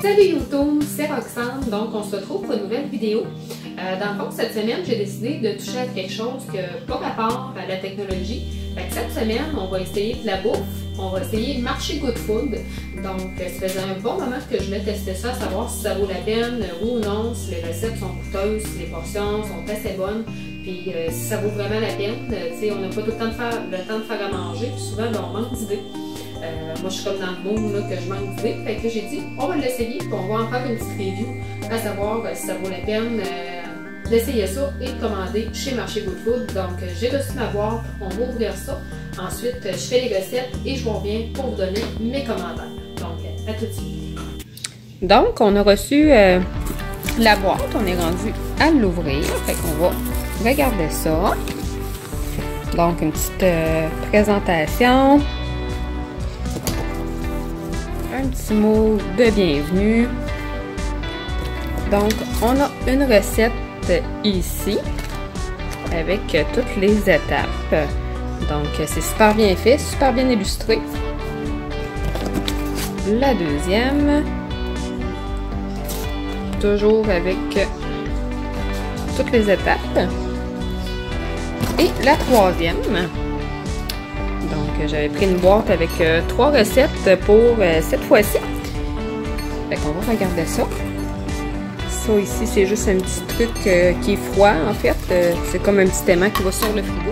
Salut YouTube, c'est Roxane, donc on se retrouve pour une nouvelle vidéo. Dans le fond, cette semaine, j'ai décidé de toucher à quelque chose qui n'a pas rapport à la technologie. Fait que cette semaine, on va essayer de la bouffe, on va essayer Marché Good Food. Donc, ça faisait un bon moment que je voulais tester ça, savoir si ça vaut la peine, oui ou non, si les recettes sont coûteuses, si les portions sont assez bonnes, puis si ça vaut vraiment la peine. On n'a pas tout le temps de faire à manger, puis souvent, ben, on manque d'idées. Moi, je suis comme dans le monde là, que je manque d'idées. Fait que j'ai dit, on va l'essayer, puis on va en faire une petite review, à savoir si ça vaut la peine d'essayer ça et de commander chez Marché Good Food. Donc, j'ai reçu ma boîte, on va ouvrir ça. Ensuite, je fais les recettes et je vous reviens pour vous donner mes commentaires. Donc, à tout de suite. Donc, on a reçu la boîte, on est rendu à l'ouvrir. Fait qu'on va regarder ça. Donc, une petite présentation. Un petit mot de bienvenue. Donc, on a une recette ici avec toutes les étapes. Donc, c'est super bien fait, super bien illustré. La deuxième, toujours avec toutes les étapes. Et la troisième. Donc, j'avais pris une boîte avec 3 recettes pour cette fois-ci. Fait qu'on va regarder ça. Ça ici, c'est juste un petit truc qui est froid, en fait. C'est comme un petit aimant qui va sur le frigo.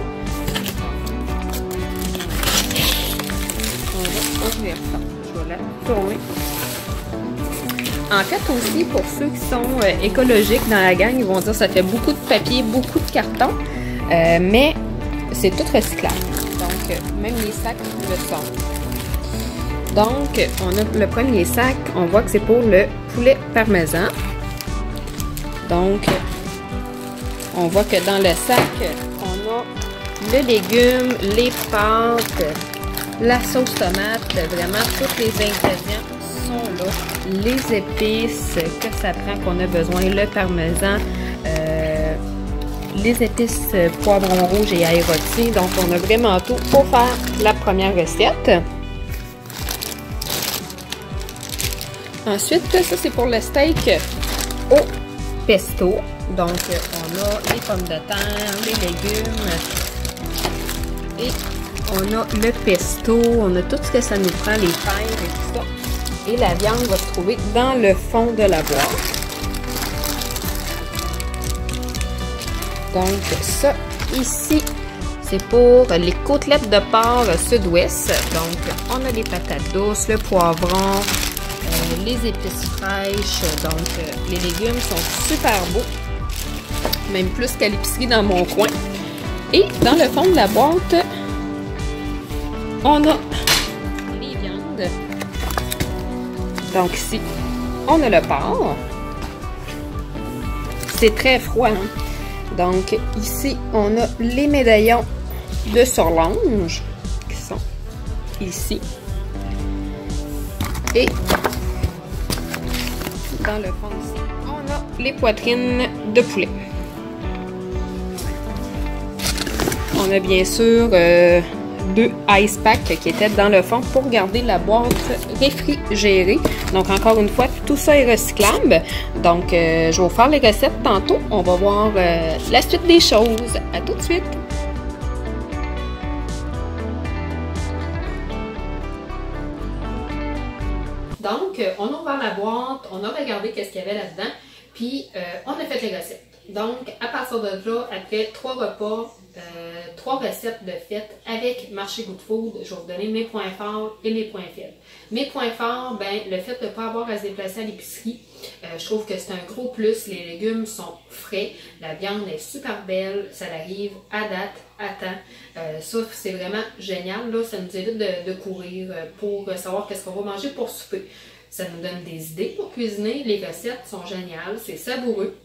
On va ouvrir ça. Je vais la tourner. En fait, aussi, pour ceux qui sont écologiques dans la gang, ils vont dire que ça fait beaucoup de papier, beaucoup de carton. Mais c'est tout recyclable. Donc, même les sacs le sont. Donc, on a le premier sac, on voit que c'est pour le poulet parmesan. Donc, on voit que dans le sac, on a le légume, les pâtes, la sauce tomate, vraiment tous les ingrédients sont là. Les épices que ça prend, qu'on a besoin, le parmesan, les épices poivron rouge et ail rôti. Donc, on a vraiment tout pour faire la première recette. Ensuite, ça, c'est pour le steak au pesto. Donc, on a les pommes de terre, les légumes et on a le pesto. On a tout ce que ça nous prend, les fèves et tout ça. Et la viande va se trouver dans le fond de la boîte. Donc, ça, ici, c'est pour les côtelettes de porc sud-ouest. Donc, on a les patates douces, le poivron, les épices fraîches. Donc, les légumes sont super beaux. Même plus qu'à l'épicerie dans mon coin. Et dans le fond de la boîte, on a les viandes. Donc, ici, on a le porc. C'est très froid, hein? Donc, ici, on a les médaillons de surlonge qui sont ici. Et dans le fond ici, on a les poitrines de poulet. On a bien sûr 2 ice packs qui étaient dans le fond pour garder la boîte réfrigérée. Donc, encore une fois, tout ça est recyclable. Donc, je vais vous faire les recettes tantôt. On va voir la suite des choses. À tout de suite! Donc, on a ouvert la boîte, on a regardé qu'est-ce qu'il y avait là-dedans, puis on a fait les recettes. Donc, à partir de là, après 3 repas, 3 recettes de fête avec Marché Good Food, je vais vous donner mes points forts et mes points faibles. Mes points forts, ben, le fait de ne pas avoir à se déplacer à l'épicerie, je trouve que c'est un gros plus. Les légumes sont frais, la viande est super belle, ça arrive à date, à temps. Ça, c'est vraiment génial. Là, ça nous évite de courir pour savoir qu'est-ce qu'on va manger pour souper. Ça nous donne des idées pour cuisiner. Les recettes sont géniales, c'est savoureux.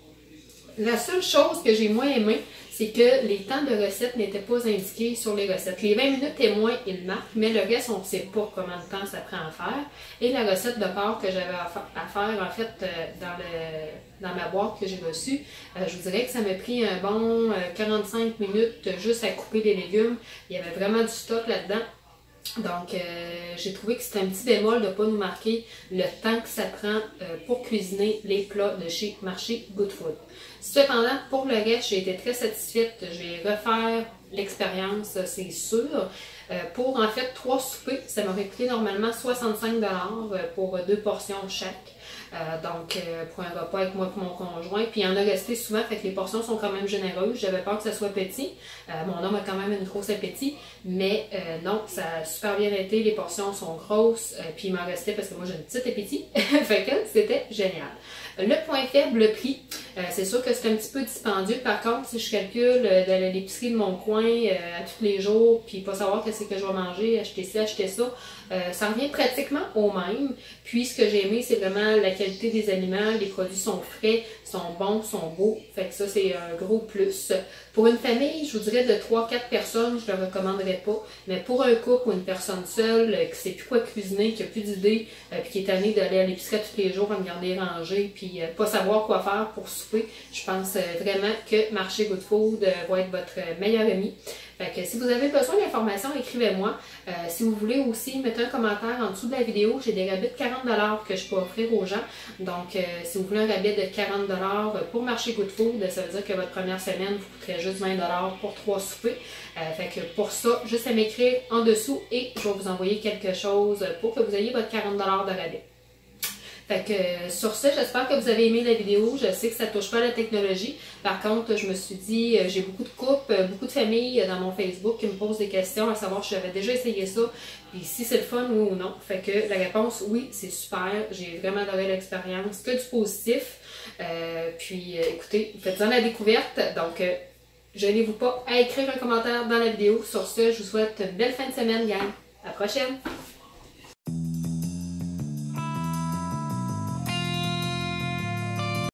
La seule chose que j'ai moins aimé, c'est que les temps de recettes n'étaient pas indiqués sur les recettes. Les 20 minutes et moins, ils marquent, mais le reste, on ne sait pas combien de temps ça prend à faire. Et la recette de porc que j'avais à faire, en fait, dans ma boîte que j'ai reçue, je vous dirais que ça m'a pris un bon 45 minutes juste à couper les légumes. Il y avait vraiment du stock là-dedans. Donc, j'ai trouvé que c'était un petit bémol de ne pas nous marquer le temps que ça prend pour cuisiner les plats de chez Marché Good Food. Cependant, pour le reste, j'ai été très satisfaite. Je vais refaire l'expérience, c'est sûr. Pour en fait 3 soupers, ça m'aurait coûté normalement 65 $ pour 2 portions chaque. Donc, pour un repas avec moi et mon conjoint. Puis, il y en a resté souvent, fait que les portions sont quand même généreuses. J'avais peur que ça soit petit. Mon homme a quand même une grosse appétit, mais non, ça a super bien été. Les portions sont grosses, puis il m'en restait parce que moi j'ai une petite appétit. Fait que c'était génial. Le point faible, le prix. C'est sûr que c'est un petit peu dispendieux. Par contre, si je calcule de l'épicerie de mon coin à tous les jours, puis pas savoir qu'est-ce que je vais manger, acheter ci, acheter ça, ça revient pratiquement au même. Puis ce que j'ai aimé, c'est vraiment la qualité des aliments. Les produits sont frais, sont bons, sont beaux. Fait que ça, c'est un gros plus. Pour une famille, je vous dirais de 3-4 personnes, je ne le recommanderais pas. Mais pour un couple ou une personne seule qui ne sait plus quoi cuisiner, qui n'a plus d'idées, puis qui est tanné d'aller à l'épicerie tous les jours, à me garder rangé, puis pas savoir quoi faire pour souper, je pense vraiment que Marché Good Food va être votre meilleur ami. Fait que si vous avez besoin d'informations, écrivez-moi. Si vous voulez aussi, mettez un commentaire en dessous de la vidéo. J'ai des rabais de 40 $ que je peux offrir aux gens. Donc, si vous voulez un rabais de 40 $ pour Marché Good Food, ça veut dire que votre première semaine vous coûterait juste 20 $ pour 3 soupers. Fait que pour ça, juste à m'écrire en dessous et je vais vous envoyer quelque chose pour que vous ayez votre 40 $ de rabais. Fait que sur ce, j'espère que vous avez aimé la vidéo. Je sais que ça ne touche pas à la technologie. Par contre, je me suis dit, j'ai beaucoup de couples, beaucoup de familles dans mon Facebook qui me posent des questions à savoir si j'avais déjà essayé ça, puis si c'est le fun ou non. Fait que la réponse, oui, c'est super. J'ai vraiment adoré l'expérience, que du positif. Puis écoutez, faites-en la découverte. Donc, gênez-vous pas à écrire un commentaire dans la vidéo. Sur ce, je vous souhaite une belle fin de semaine, gang. À la prochaine!